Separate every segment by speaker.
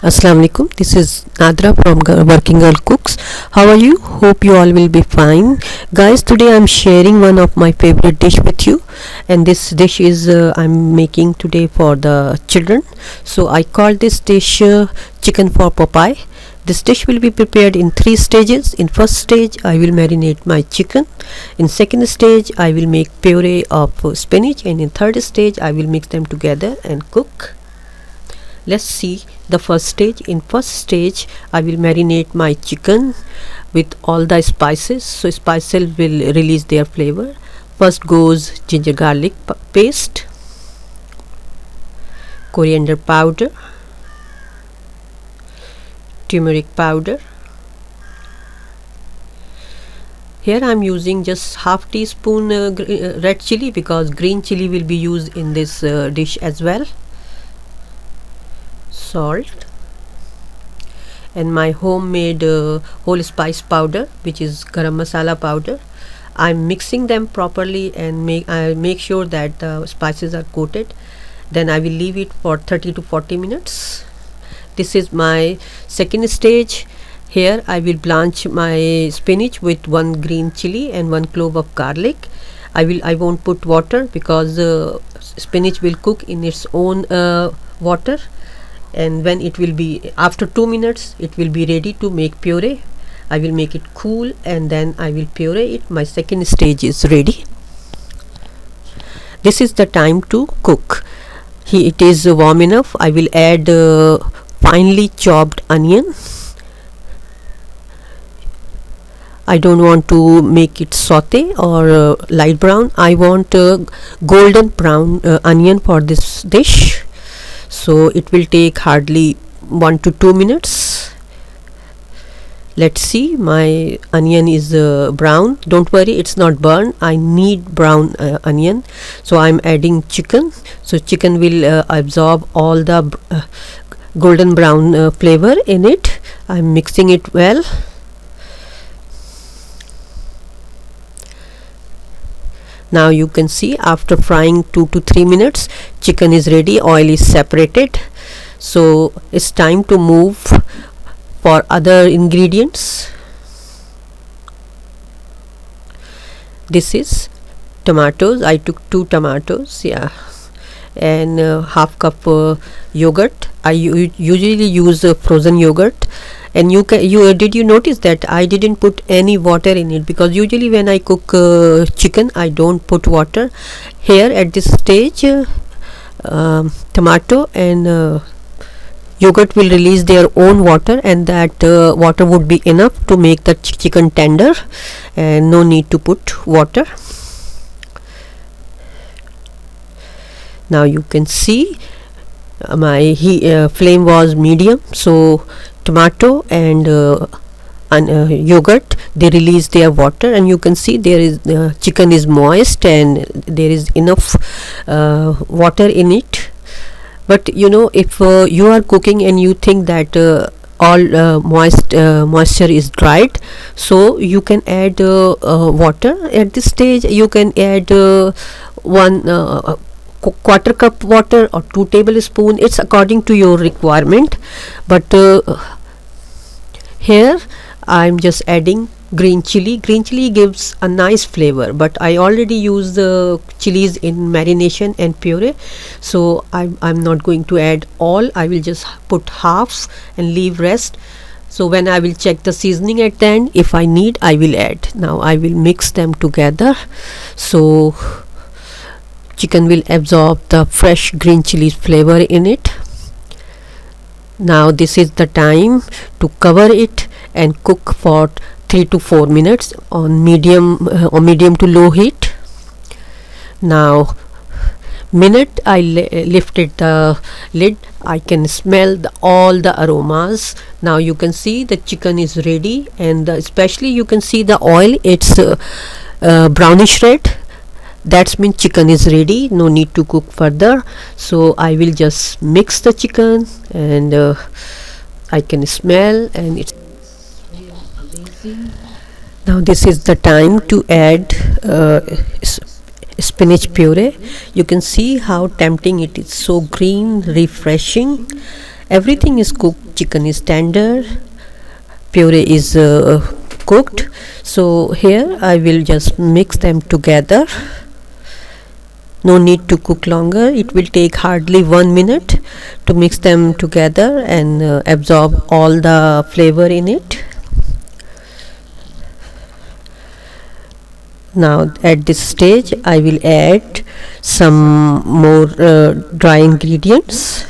Speaker 1: Assalamu alaikum. This is Nadra from Working Girl Cooks. How are you? Hope you all will be fine. Guys, today I'm sharing one of my favorite dish with you, and this dish is I'm making today for the children. So I call this dish chicken for Popeye. This dish will be prepared in 3 stages. In first stage, I will marinate my chicken. In second stage, I will make puree of spinach, and in third stage, I will mix them together and cook. Let's see the first stage. In first stage, I will marinate my chicken with all the spices, so spices will release their flavor. First goes ginger garlic paste, coriander powder, turmeric powder. Here I am using just half teaspoon red chili, because green chili will be used in this dish as well. Salt and my homemade whole spice powder, which is garam masala powder. I'm mixing them properly and make sure that the spices are coated. Then I will leave it for 30 to 40 minutes. This is my second stage. Here I will blanch my spinach with 1 green chili and 1 clove of garlic. I won't put water, because spinach will cook in its own water, and when it will be after 2 minutes, it will be ready to make puree. I will make it cool and then I will puree it. My second stage is ready. This is the time to cook. It is warm enough. I will add finely chopped onion. I don't want to make it saute or light brown. I want golden brown onion for this dish. So it will take hardly 1 to 2 minutes. Let's see, my onion is brown. Don't worry, it's not burned. I need brown onion. So I'm adding chicken. So chicken will absorb all the golden brown flavor in it. I'm mixing it well. Now you can see, after frying 2 to 3 minutes, chicken is ready, oil is separated. So it's time to move for other ingredients. This is tomatoes. I took 2 tomatoes, and half cup yogurt. I usually use frozen yogurt. And did you notice that I didn't put any water in it, because usually when I cook chicken, I don't put water. Here at this stage, tomato and yogurt will release their own water, and that water would be enough to make the chicken tender, and no need to put water. Now you can see my flame was medium, so tomato and yogurt, they release their water, and you can see there is chicken is moist and there is enough water in it. But if you are cooking and you think that all moisture is dried, so you can add water. At this stage you can add 1 quarter cup water or 2 tablespoons. It's according to your requirement. But here I'm just adding green chili. Green chili gives a nice flavor, but I already use the chilies in marination and puree, so I'm not going to add all. I will just put half and leave rest. So when I will check the seasoning at the end, if I need, I will add. Now I will mix them together, so chicken will absorb the fresh green chili flavor in it. Now this is the time to cover it and cook for 3 to 4 minutes on medium to low heat. Now minute I lifted the lid, I can smell all the aromas. Now you can see the chicken is ready, and especially you can see the oil, it's brownish red. That means chicken is ready, no need to cook further. So I will just mix the chicken, and I can smell, and it's amazing. Now this is the time to add spinach puree. You can see how tempting it is, so green, refreshing. Everything is cooked. chicken is tender, puree is cooked. So here I will just mix them together. No need to cook longer. It will take hardly 1 minute to mix them together and absorb all the flavor in it. Now at this stage I will add some more dry ingredients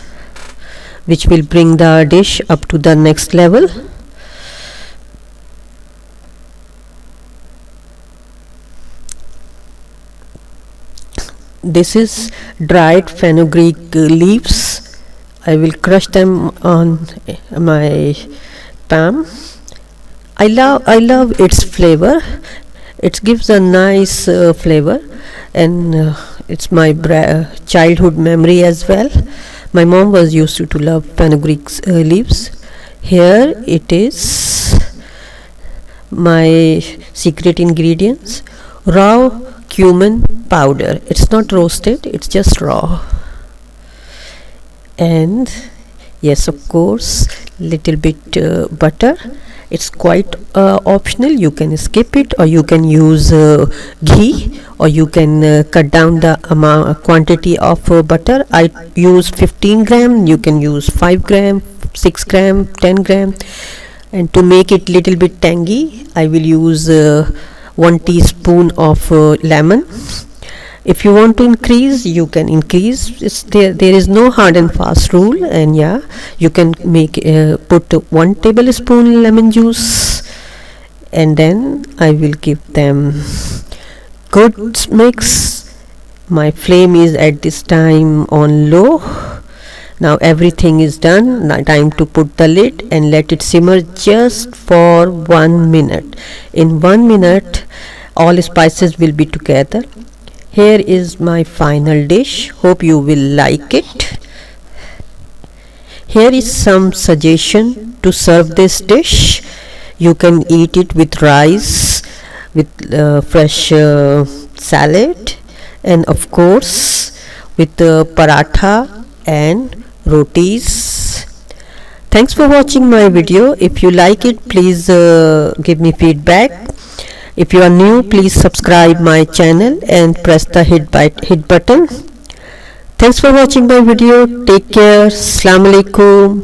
Speaker 1: which will bring the dish up to the next level. This is dried fenugreek leaves. I will crush them on my palm. I love its flavor. It gives a nice flavor, and it's my childhood memory as well. My mom was used to love fenugreek leaves. Here it is, my secret ingredients: raw cumin powder. It's not roasted, it's just raw. And yes, of course, little bit butter. It's quite optional. You can skip it, or you can use ghee, or you can cut down the quantity of butter. I use 15 gram. You can use 5 gram, 6 gram, 10 gram. And to make it little bit tangy, I will use 1 teaspoon of lemon. If you want to increase, you can increase. There is no hard and fast rule, and yeah, you can make put 1 tablespoon lemon juice, and then I will give them good mix. My flame is at this time on low. Now everything is done. Now time to put the lid and let it simmer just for 1 minute. In 1 minute, all spices will be together. Here is my final dish. Hope you will like it. Here is some suggestion to serve this dish. You can eat it with rice, with fresh salad, and of course with paratha and rotis. Thanks for watching my video. If you like it, please give me feedback. If you are new, please subscribe my channel and press the hit button. Thanks for watching my video. Take care. Assalamu alaikum.